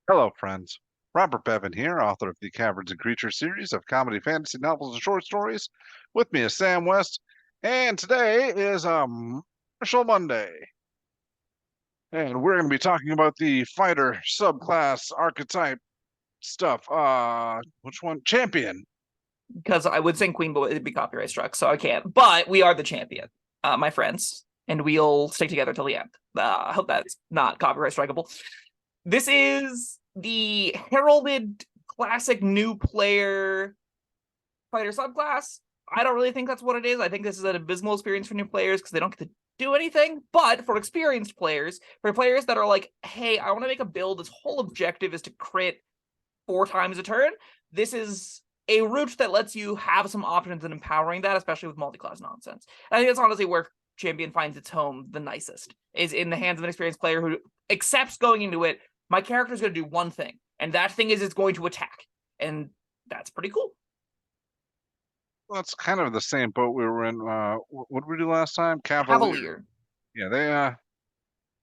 Hello, friends. Robert Bevan here, author of the Caverns and Creatures series of comedy, fantasy novels, and short stories. With me is Sam West, and today is Martial Monday, and we're going to be talking about the fighter subclass archetype stuff. Which one? Champion. Because I would sing Queen, but it'd be copyright struck, so I can't. But we are the champion, my friends, and we'll stick together till the end. I hope that's not copyright strikeable. This is the heralded classic new player fighter subclass. I don't really think that's what it is. I think this is an abysmal experience for new players because they don't get to do anything. But for experienced players, for players that are like, hey, I want to make a build, this whole objective is to crit 4 times a turn, this is a route that lets you have some options in empowering that, especially with multi-class nonsense. And I think that's honestly where Champion finds its home the nicest, is in the hands of an experienced player who accepts going into it, my character is going to do one thing, and that thing is it's going to attack. And that's pretty cool. Well, it's kind of the same boat we were in. What did we do last time? Cavalier. Cavalier. Yeah,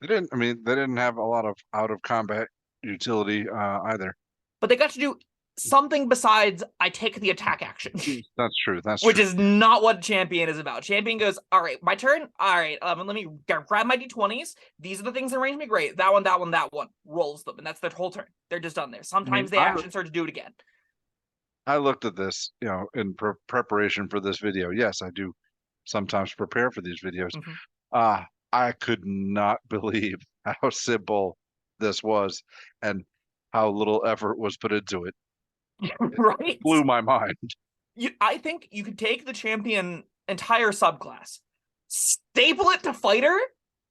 they didn't. I mean, they didn't have a lot of out of combat utility either. But they got to do something besides I take the attack action. That's true. That's which true. is not what Champion is about. Champion goes, all right, my turn. All right, let me grab my d20s. These are the things that range me great. That one, that one, that one. Rolls them, and that's their whole turn. They're just done there. Sometimes they actually start to do it again. I looked at this, in preparation for this video. Yes, I do sometimes prepare for these videos. I could not believe how simple this was and how little effort was put into it. Right? It blew my mind. I think you could take the Champion entire subclass, staple it to fighter,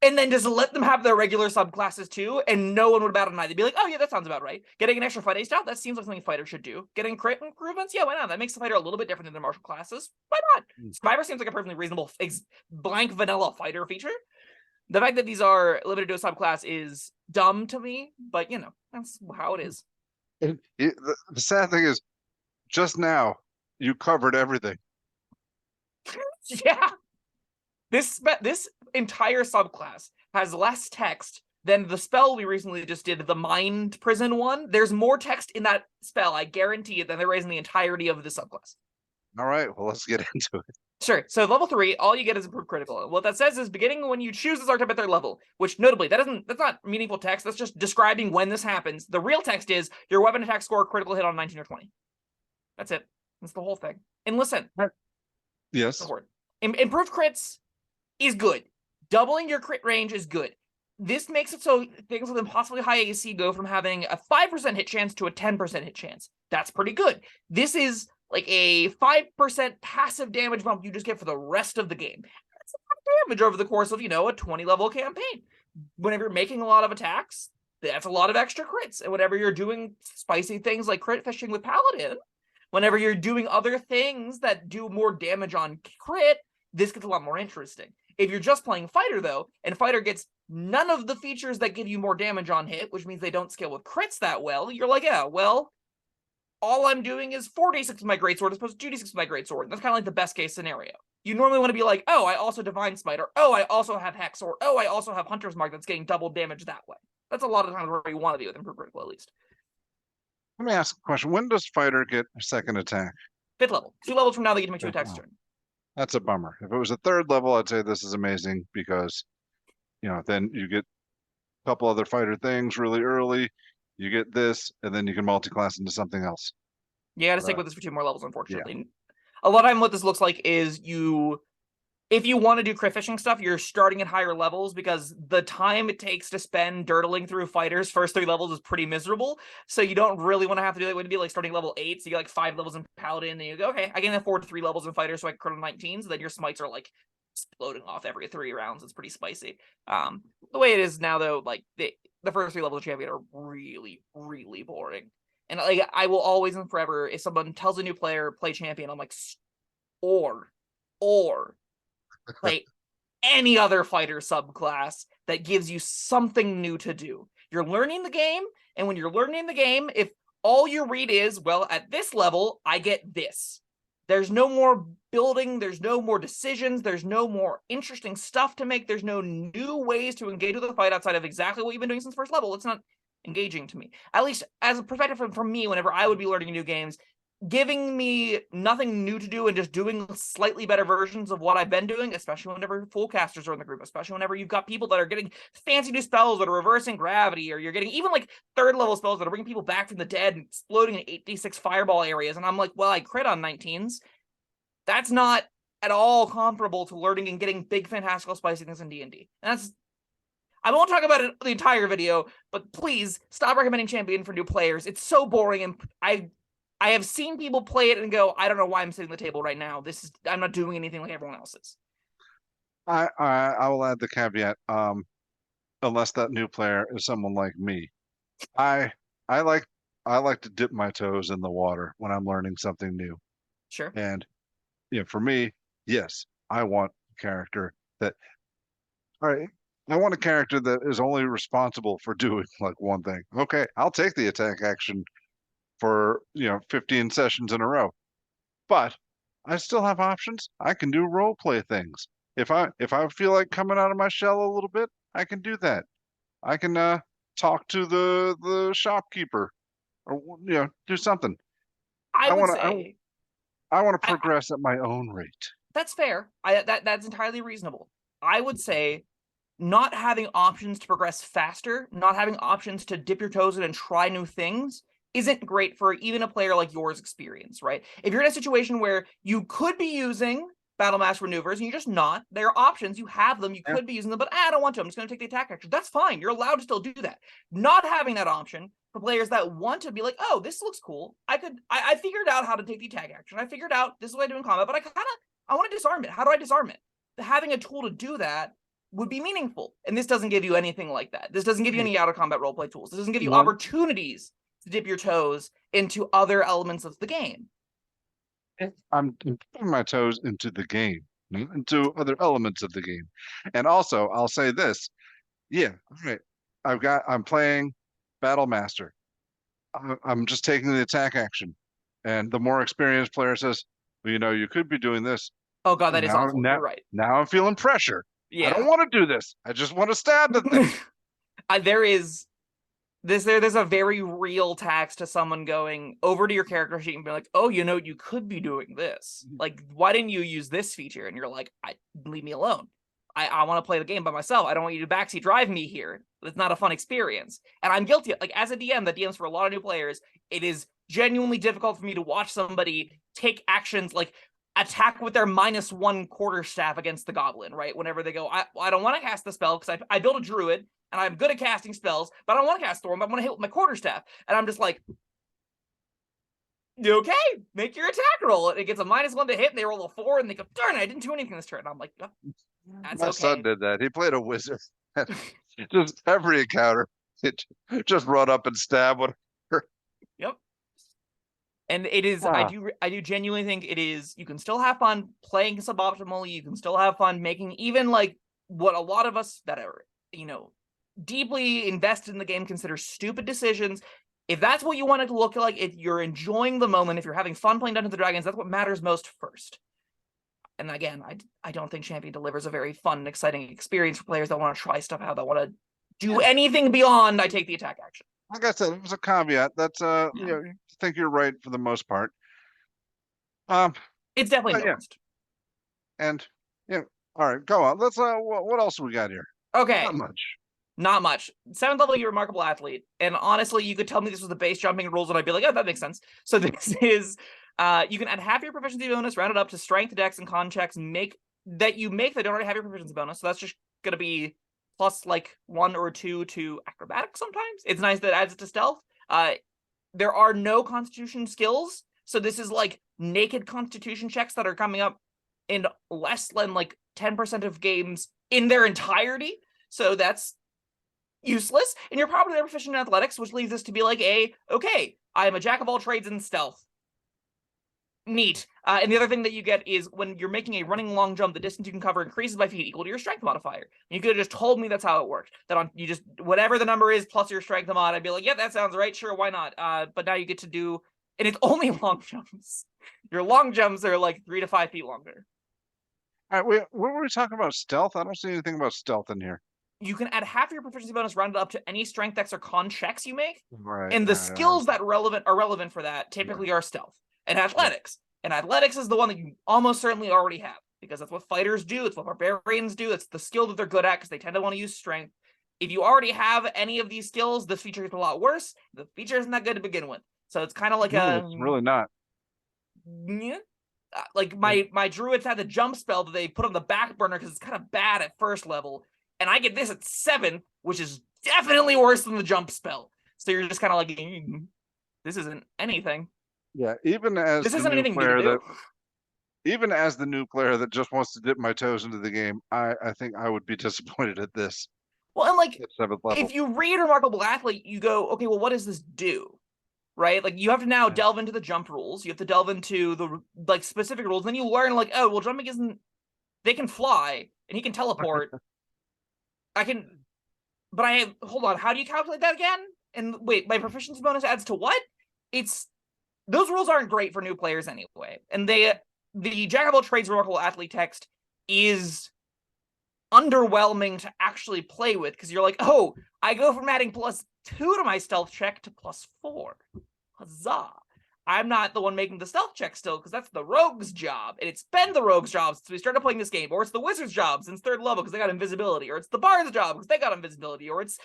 and then just let them have their regular subclasses too, and no one would bat an eye. They'd be like, oh yeah, that sounds about right. Getting an extra fighting style, that seems like something a fighter should do. Getting crit improvements, yeah, why not? That makes the fighter a little bit different than their martial classes. Why not? Survivor seems like a perfectly reasonable blank vanilla fighter feature. The fact that these are limited to a subclass is dumb to me, but that's how it is. The sad thing is, just now, you covered everything. Yeah. This entire subclass has less text than the spell we recently just did, the Mind Prison one. There's more text in that spell, I guarantee it, than there is in the entirety of the subclass. All right, well, let's get into it. Sure. So level 3, all you get is improved critical. What that says is beginning when you choose this archetype at their level, which notably, that's not meaningful text. That's just describing when this happens. The real text is your weapon attack score critical hit on 19 or 20. That's it. That's the whole thing. And listen. Yes. Improved crits is good. Doubling your crit range is good. This makes it so things with impossibly high AC go from having a 5% hit chance to a 10% hit chance. That's pretty good. This is like a 5% passive damage bump you just get for the rest of the game. That's a lot of damage over the course of, a 20-level campaign. Whenever you're making a lot of attacks, that's a lot of extra crits. And whenever you're doing spicy things like crit fishing with Paladin, whenever you're doing other things that do more damage on crit, this gets a lot more interesting. If you're just playing fighter, though, and fighter gets none of the features that give you more damage on hit, which means they don't scale with crits that well, you're like, yeah, well, all I'm doing is 4d6 with my greatsword as opposed to 2d6 with my greatsword. That's kind of like the best case scenario. You normally want to be like, oh, I also Divine Smite, or oh, I also have Hex, or oh, I also have Hunter's Mark that's getting double damage that way. That's a lot of times where you want to be with improved critical, at least. Let me ask a question. When does fighter get a second attack? 5th level. 2 levels from now, they get to make 2 attacks a turn. That's a bummer. If it was a 3rd level, I'd say this is amazing because, then you get a couple other fighter things really early. You get this, and then you can multi-class into something else. You got to stick with this for 2 more levels, unfortunately. Yeah. A lot of time what this looks like is if you want to do crit fishing stuff, you're starting at higher levels because the time it takes to spend dirtling through fighters first 3 levels is pretty miserable. So you don't really want to have to do that. It would be like starting level 8, so you get like 5 levels in Paladin, and you go, okay, I can afford 3 levels in fighters, so I can crit on 19, so then your smites are like exploding off every 3 rounds. It's pretty spicy. The way it is now, though, like the first 3 levels of Champion are really, really boring. And like I will always and forever, if someone tells a new player play Champion, I'm like, or play any other fighter subclass that gives you something new to do. You're learning the game, and when you're learning the game, if all you read is, well, at this level, I get this. There's no more building, there's no more decisions, there's no more interesting stuff to make, there's no new ways to engage with the fight outside of exactly what you've been doing since first level. engaging to me. At least as a perspective from me, whenever I would be learning new games, giving me nothing new to do and just doing slightly better versions of what I've been doing, especially whenever full casters are in the group, especially whenever you've got people that are getting fancy new spells that are reversing gravity, or you're getting even like third level spells that are bringing people back from the dead and exploding in 8d6 fireball areas. And I'm like, well, I crit on 19s. That's not at all comparable to learning and getting big fantastical spicy things in D&D. And that's, I won't talk about it the entire video, but please stop recommending Champion for new players. It's so boring, and I have seen people play it and go, I don't know why I'm sitting at the table right now. I'm not doing anything like everyone else is. I will add the caveat, unless that new player is someone like me. I I like I like to dip my toes in the water when I'm learning something new. Sure. And for me, yes, I want a character that all right, I want a character that is only responsible for doing like one thing. Okay, I'll take the attack action for 15 sessions in a row. But I still have options. I can do role play things. If I feel like coming out of my shell a little bit, I can do that. I can talk to the shopkeeper or do something. I I would want to say I want to I, progress at my own rate. that's fair. That's entirely reasonable. I would say not having options to progress faster, not having options to dip your toes in and try new things isn't great for even a player like yours experience, right? If you're in a situation where you could be using Battle Master maneuvers and you're just not, there are options, you have them, you Yeah. could be using them, but I don't want to, I'm just going to take the attack action. That's fine. You're allowed to still do that. Not having that option for players that want to be like, oh, this looks cool. I figured out how to take the attack action. I figured out this is what I do in combat, but I want to disarm it. How do I disarm it? Having a tool to do that would be meaningful. And this doesn't give you anything like that. This doesn't give you any out of combat roleplay tools. This doesn't give you One, opportunities to dip your toes into other elements of the game. I'm dipping my toes into the game, into other elements of the game. And also, I'll say this. Yeah, all right. I'm playing Battle Master. I'm just taking the attack action. And the more experienced player says, well, you could be doing this. Oh god, that is Now, awful. now, You're right. now I'm feeling pressure. I don't Yeah. want to do this. I just want to stab the thing. There's a very real tax to someone going over to your character sheet and be like, oh, you could be doing this. Like, why didn't you use this feature? And you're like, leave me alone. I want to play the game by myself. I don't want you to backseat drive me here. It's not a fun experience. And I'm guilty. Like, as a DM that DMs for a lot of new players, it is genuinely difficult for me to watch somebody take actions like attack with their -1 quarterstaff against the goblin, right? Whenever they go, I don't want to cast the spell because I built a druid and I'm good at casting spells, but I don't want to cast Storm. I want to hit with my quarterstaff. And I'm just like, okay, make your attack roll. And it gets a -1 to hit, and they roll a 4, and they go, darn it, I didn't do anything this turn. And I'm like, oh, that's My son okay. did that. He played a wizard. Just every encounter, it just run up and stab whatever. Yep. And it is, I do genuinely think it is, you can still have fun playing suboptimally. You can still have fun making even like what a lot of us that are, deeply invested in the game consider stupid decisions. If that's what you want it to look like, if you're enjoying the moment, if you're having fun playing Dungeons & Dragons, that's what matters most first. And again, I don't think Champion delivers a very fun and exciting experience for players that want to try stuff out, that want to do anything beyond I take the attack action. Like I said, it was a caveat. That's I think you're right for the most part. It's definitely nuanced. And all right, go on. Let's what else we got here? Okay. Not much. 7th level, you're a remarkable athlete. And honestly, you could tell me this was the base jumping rules, and I'd be like, oh, that makes sense. So this is, you can add half your proficiency bonus, round it up to strength, dex, and con checks, that don't already have your proficiency bonus. So that's just going to be plus like 1 or 2 to acrobatics sometimes. It's nice that it adds it to stealth. There are no constitution skills. So this is like naked constitution checks that are coming up in less than like 10% of games in their entirety. So that's useless. And you're probably proficient in athletics, which leads us to be like okay, I am a jack of all trades in stealth. Neat. And the other thing that you get is when you're making a running long jump, the distance you can cover increases by feet equal to your strength modifier. And you could have just told me that's how it worked. That you just, whatever the number is plus your strength mod, I'd be like, yeah, that sounds right. Sure, why not? But now you get to do, and it's only long jumps. Your long jumps are like 3 to 5 feet longer. All right, what were we talking about? Stealth? I don't see anything about stealth in here. you can add half your proficiency bonus rounded up to any strength, dex, or con checks you make. Right. And the skills that are relevant for that typically are stealth and athletics. And athletics is the one that you almost certainly already have, because that's what fighters do. It's what barbarians do. It's the skill that they're good at, because they tend to want to use strength. If you already have any of these skills, this feature is a lot worse. The feature isn't that good to begin with. So it's kind of like it's really not. Yeah. Like my druids had the jump spell that they put on the back burner because it's kind of bad at first level, and I get this at 7th, which is definitely worse than the jump spell. So you're just kind of like, this isn't anything. Yeah, even as this the isn't new anything player new to that, do. even as the new player that just wants to dip my toes into the game, I think I would be disappointed at this. Well, and like, At 7th level. if you read Remarkable Athlete, you go, okay, well, what does this do? Right? Like, you have to now delve into the jump rules. You have to delve into the like specific rules. Then you learn, like, oh, well, jumping isn't. They can fly and he can teleport. But hold on. How do you calculate that again? And wait, my proficiency bonus adds to what? Those rules aren't great for new players anyway. And the Jack of all trades Remarkable Athlete text is underwhelming to actually play with, because you're like, oh, I go from adding +2 to my stealth check to +4. Huzzah. I'm not the one making the stealth check still, because that's the rogue's job, and it's been the rogue's job since we started playing this game, or it's the wizard's job since 3rd level because they got invisibility, or it's the bard's job because they got invisibility, or it's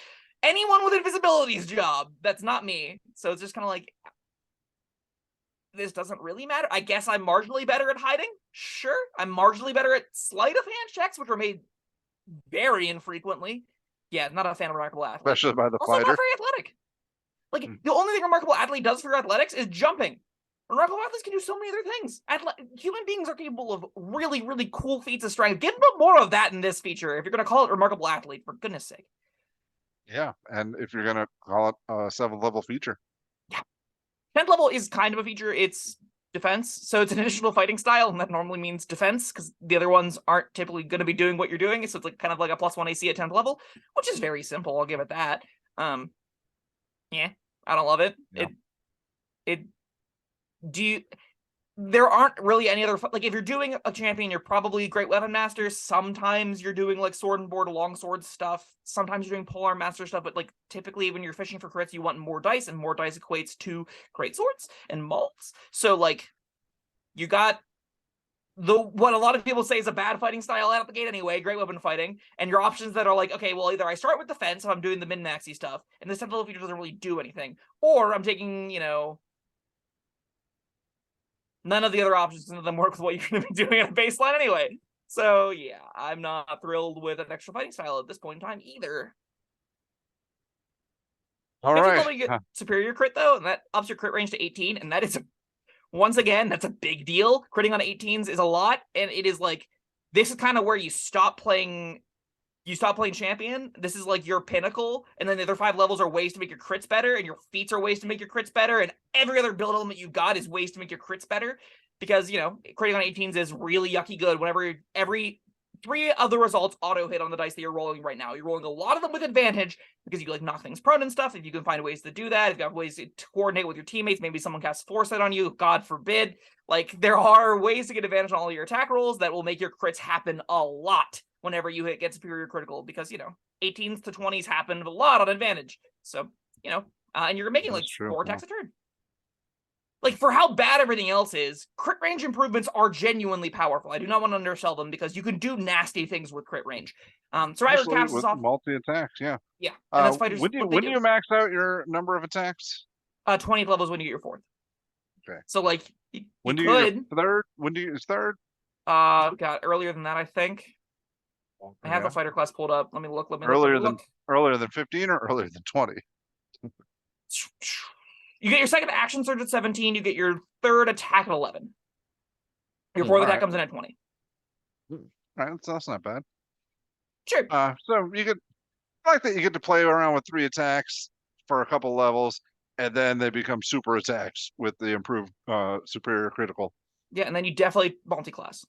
anyone with invisibility's job that's not me. So it's just kind of like, this doesn't really matter. I guess I'm marginally better at hiding. Sure, I'm marginally better at sleight of hand checks, which are made very infrequently. Yeah, not a fan of Remarkable Athlete. Especially by the also fighter. Not very athletic. Like, the only thing Remarkable Athlete does for your athletics is jumping. Remarkable Athletes can do so many other things. Human beings are capable of really, really cool feats of strength. Give them more of that in this feature if you're going to call it Remarkable Athlete, for goodness sake. Yeah, and if you're going to call it a 7th level feature. Yeah. 10th level is kind of a feature. It's defense, so it's an additional fighting style, and that normally means defense, because the other ones aren't typically going to be doing what you're doing, so it's like kind of like a +1 AC at 10th level, which is very simple. I'll give it that. Yeah, I don't love it. Yeah. There aren't really any other, like, if you're doing a champion, you're probably Great Weapon Master. Sometimes you're doing like sword and board longsword stuff. Sometimes you're doing polearm master stuff, but like typically when you're fishing for crits, you want more dice, and more dice equates to great swords and mauls. So like, you got what a lot of people say is a bad fighting style out of the gate anyway, great weapon fighting, and your options that are like, okay, well, either I start with defense if I'm doing the min-maxy stuff, and this 10th level feature doesn't really do anything, or I'm taking, none of the other options, none of them work with what you're going to be doing at a baseline anyway. So yeah, I'm not thrilled with an extra fighting style at this point in time either. All right. You get superior crit though, and that ups your crit range to 18, and that is once again, that's a big deal. Critting on 18s is a lot, and it is like, this is kind of where you stop playing champion. This is like your pinnacle, and then the other 5 levels are ways to make your crits better, and your feats are ways to make your crits better, and every other build element you got is ways to make your crits better, because, critting on 18s is really yucky good whenever every 3 of the results auto hit on the dice that you're rolling right now. You're rolling a lot of them with advantage because you like knock things prone and stuff. If you can find ways to do that, if you have ways to coordinate with your teammates, maybe someone casts foresight on you, God forbid. Like, there are ways to get advantage on all your attack rolls that will make your crits happen a lot whenever you get superior critical, because 18s to 20s happen a lot on advantage. So and you're making like 4 attacks a turn. Like, for how bad everything else is, crit range improvements are genuinely powerful. I do not want to undersell them, because you can do nasty things with crit range. Survivor caps is off multi-attacks, yeah. Yeah, and that's fighters. When do you max out your number of attacks? 20th level is when you get your 4th. Okay. So like, when do you get your 3rd? When do you get your 3rd? God, earlier than that, I think. I have the fighter class pulled up. Let me look. Earlier than 15 or earlier than 20? You get your 2nd action surge at 17. You get your 3rd attack at 11. Your 4th attack comes in at 20. All right, that's not bad. Sure. So I like that you get to play around with 3 attacks for a couple levels, and then they become super attacks with the improved superior critical. Yeah, and then you definitely multi-class.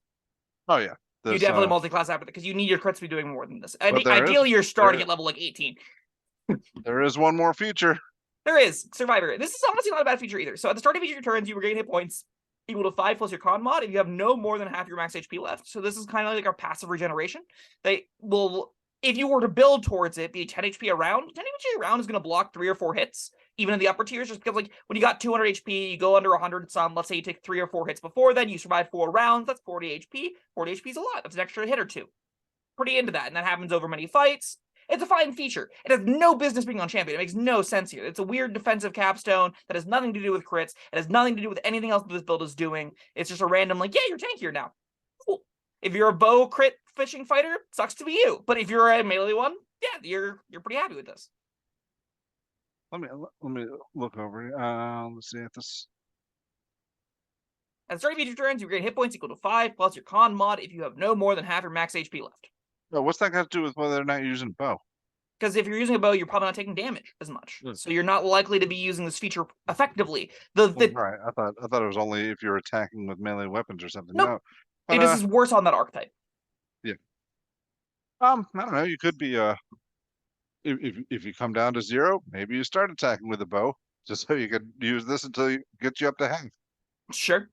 Oh yeah. You definitely multi-class after that, because you need your crits to be doing more than this. Ideally, you're starting at level like 18. There is one more feature. There is Survivor. This is honestly not a bad feature either. So at the start of each of your turns, you regain hit points equal to 5 plus your con mod if you have no more than half your max HP left. So this is kind of like our passive regeneration. They will if you were to build towards it, be 10 HP around, 10 HP around is going to block 3 or 4 hits, even in the upper tiers, just because, like, when you got 200 HP, you go under 100 some, let's say you take 3 or 4 hits before then, you survive 4 rounds, that's 40 HP. 40 HP is a lot. That's an extra hit or 2. Pretty into that, and that happens over many fights. It's a fine feature. It has no business being on champion. It makes no sense here. It's a weird defensive capstone that has nothing to do with crits. It has nothing to do with anything else that this build is doing. It's just a random, like, yeah, you're tankier now. Cool. If you're a bow crit fishing fighter, sucks to be you. But if you're a melee one, yeah, you're pretty happy with this. Let me look over. Let's see if this. At the start of each turns, you gain hit points equal to 5 plus your con mod if you have no more than half your max HP left. Oh, what's that got to do with whether or not you're using bow? Because if you're using a bow, you're probably not taking damage as much, so you're not likely to be using this feature effectively. Right, I thought it was only if you're attacking with melee weapons or something. Nope. No, but, this is worse on that archetype. Yeah. I don't know. You could be if you come down to 0, maybe you start attacking with a bow just so you could use this until you get you up to half. Sure.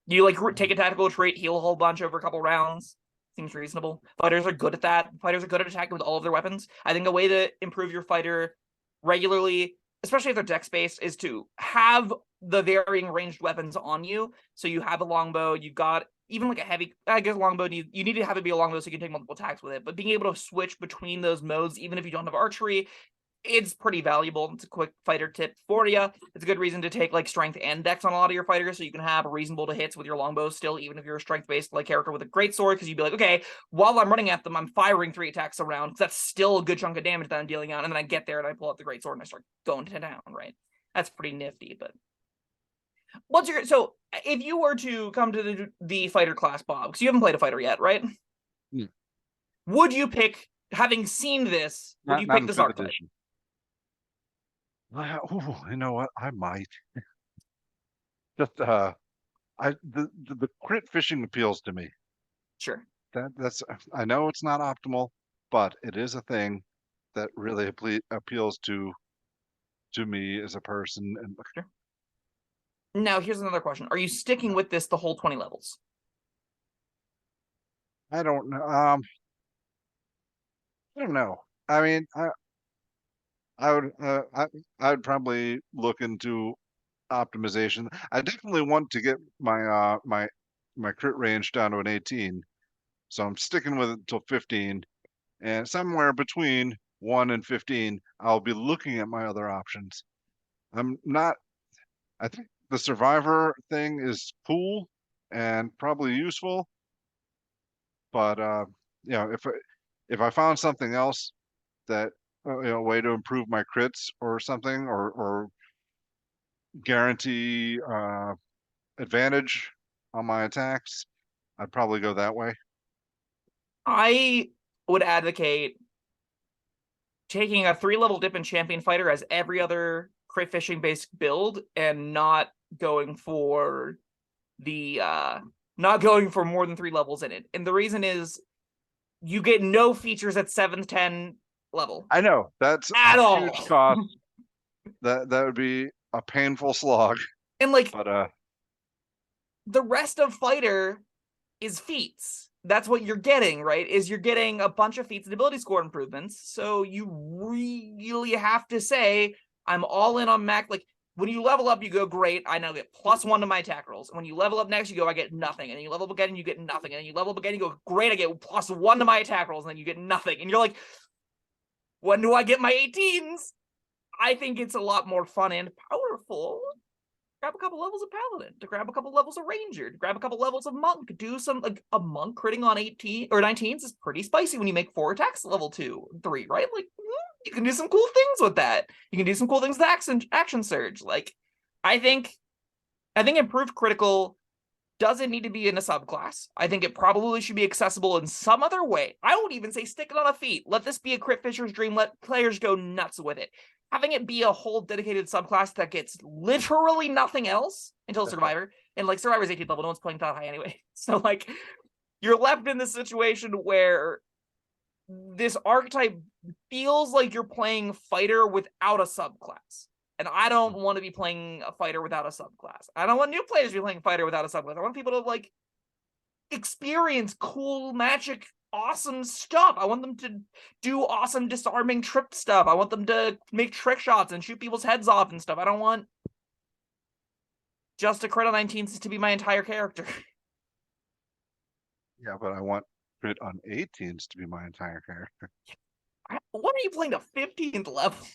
You like take a tactical retreat, heal a whole bunch over a couple rounds. Seems reasonable. Fighters are good at that. Fighters are good at attacking with all of their weapons. I think a way to improve your fighter regularly, especially if they're dex-based, is to have the varying ranged weapons on you. So you have a longbow, you've got even like a heavy, I guess longbow, you need to have it be a longbow so you can take multiple attacks with it. But being able to switch between those modes, even if you don't have archery, it's pretty valuable. It's a quick fighter tip for you. It's a good reason to take like strength and dex on a lot of your fighters, so you can have reasonable to hits with your longbow still, even if you're a strength-based like character with a great sword, because you'd be like, okay, while I'm running at them, I'm firing 3 attacks around, because that's still a good chunk of damage that I'm dealing out, and then I get there and I pull out the great sword and I start going to town, right? That's pretty nifty. But so if you were to come to the fighter class, Bob, because you haven't played a fighter yet, right? Yeah. Would you pick, having seen this, would you pick this archetype? You know what? I might. Just the crit fishing appeals to me. Sure. That's I know it's not optimal, but it is a thing that really appeals to me as a person. And sure. Now, here's another question: are you sticking with this the whole 20 levels? I don't know. I don't know. I mean, I would probably look into optimization. I definitely want to get my my crit range down to an 18, so I'm sticking with it until 15, and somewhere between 1 and 15, I'll be looking at my other options. I'm not. I think the survivor thing is cool and probably useful, but you know, if I found something else that a way to improve my crits or something, or guarantee advantage on my attacks, I'd probably go that way. I would advocate taking a 3-level dip in champion fighter as every other crit fishing based build, and not going for the not going for more than 3 levels in it. And the reason is you get no features at 7th, 10 level. I know that's at a all. huge cost. that would be a painful slog. And like, but the rest of fighter is feats. That's what you're getting, right? Is you're getting a bunch of feats and ability score improvements. So you really have to say, I'm all in on max. Like, when you level up, you go, great, I now get +1 to my attack rolls. And when you level up next, you go, I get nothing. And then you level up again, and you get nothing. And then you level up again, you go, great, I get +1 to my attack rolls. And then you get nothing. And you're like, when do I get my 18s? I think it's a lot more fun and powerful. Grab a couple levels of Paladin, to grab a couple levels of Ranger, to grab a couple levels of Monk. Do some, like, a Monk critting on 18 or 19s is pretty spicy when you make 4 attacks level 2, 3, right? Like, you can do some cool things with that. You can do some cool things with Action Surge. Like, I think improved critical doesn't need to be in a subclass. I think it probably should be accessible in some other way. I would even say stick it on a feat. Let this be a crit fisher's dream. Let players go nuts with it. Having it be a whole dedicated subclass that gets literally nothing else until Survivor, and like Survivor's 18th level, no one's playing that high anyway. So like, you're left in this situation where this archetype feels like you're playing fighter without a subclass. And I don't want to be playing a fighter without a subclass. I don't want new players to be playing fighter without a subclass. I want people to like experience cool magic awesome stuff. I want them to do awesome disarming trip stuff. I want them to make trick shots and shoot people's heads off and stuff. I don't want just a crit on 19s to be my entire character. Yeah, but I want crit on 18s to be my entire character. What are you playing to 15th level?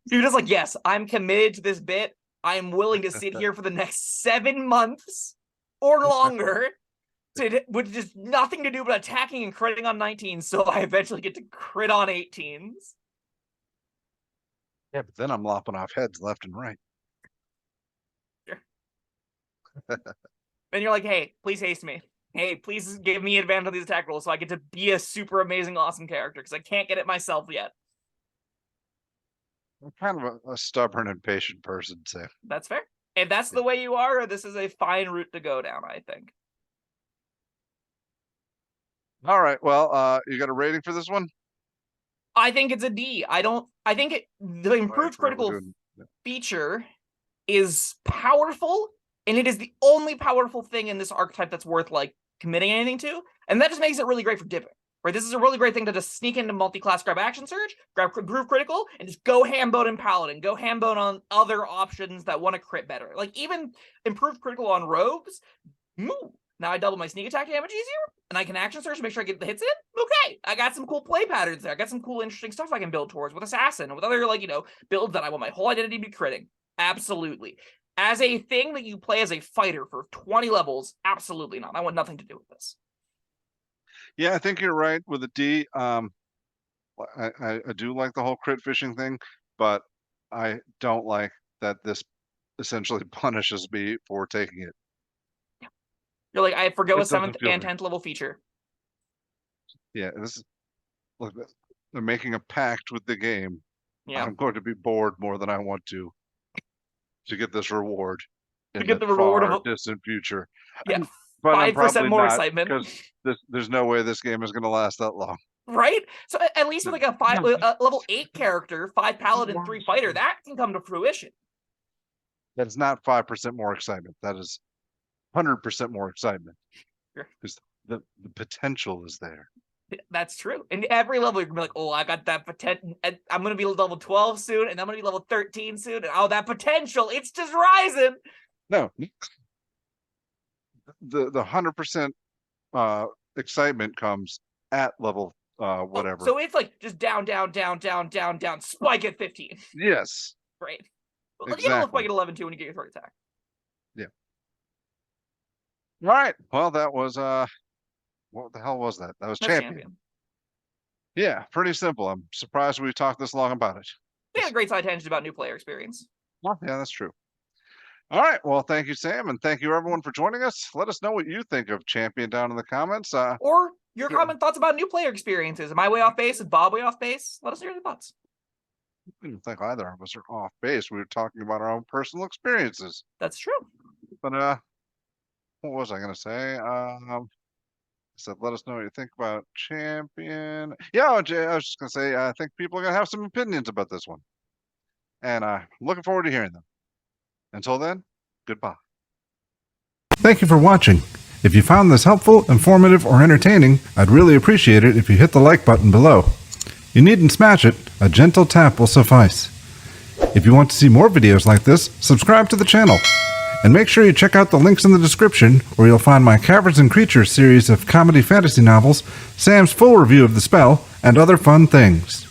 You're just like, yes, I'm committed to this bit. I'm willing to sit here for the next 7 months or longer with just nothing to do but attacking and critting on 19s, so I eventually get to crit on 18s. Yeah, but then I'm lopping off heads left and right. Sure. And you're like, hey, please haste me. Hey, please give me advantage on these attack rolls so I get to be a super amazing, awesome character, because I can't get it myself yet. I'm kind of a stubborn and patient person, so. That's fair. If that's the way you are, this is a fine route to go down, I think. All right, well, you got a rating for this one? I think it's a D. I think the improved critical feature is powerful, and it is the only powerful thing in this archetype that's worth, like, committing anything to, and that just makes it really great for dipping. Right, this is a really great thing to just sneak into multi-class, grab Action Surge, grab Groove Critical, and just go ham-bone in Paladin, go ham-bone on other options that want to crit better. Like, even improved critical on Rogues, move. Now I double my sneak attack damage easier, and I can Action Surge to make sure I get the hits in. Okay, I got some cool play patterns there. I got some cool, interesting stuff I can build towards with Assassin, and with other, like, builds that I want my whole identity to be critting. Absolutely. As a thing that you play as a fighter for 20 levels, absolutely not. I want nothing to do with this. Yeah, I think you're right with a D. I do like the whole crit fishing thing, but I don't like that this essentially punishes me for taking it. You're like, I forgo a 7th and 10th level feature. Yeah, this is look. They're making a pact with the game. Yeah, I'm going to be bored more than I want to get this reward to get the reward of distant future. Yeah. But 5% more excitement because there's no way this game is going to last that long, right? So at least with like a level 8 character, 5 paladin, 3 fighter, that can come to fruition. That's not 5% more excitement. That is 100% more excitement. Because the potential is there. That's true. And every level you're gonna be like, oh, I got that potential. I'm gonna be level 12 soon, and I'm gonna be level 13 soon. And oh, that potential, it's just rising. No. The 100% excitement comes at level whatever. Oh, so it's like just down, spike at 15. Yes. Great. Exactly. You have a spike at 11 too when you get your third attack. Yeah. All right. Well, that was what the hell was that? That was Champion. Yeah, pretty simple. I'm surprised we talked this long about it. We had a great side tangent about new player experience. Yeah, that's true. All right. Well, thank you, Sam, and thank you, everyone, for joining us. Let us know what you think of Champion down in the comments. Or your comment thoughts about new player experiences. Am I way off base? Is Bob way off base? Let us know your thoughts. I didn't think either of us are off base. We were talking about our own personal experiences. That's true. But what was I going to say? I said, let us know what you think about Champion. Yeah, I was just going to say, I think people are going to have some opinions about this one. And looking forward to hearing them. Until then, goodbye. Thank you for watching. If you found this helpful, informative, or entertaining, I'd really appreciate it if you hit the like button below. You needn't smash it. A gentle tap will suffice. If you want to see more videos like this, subscribe to the channel. And make sure you check out the links in the description, where you'll find my Caverns Creatures series of comedy fantasy novels, Sam's full review of The Spell, and other fun things.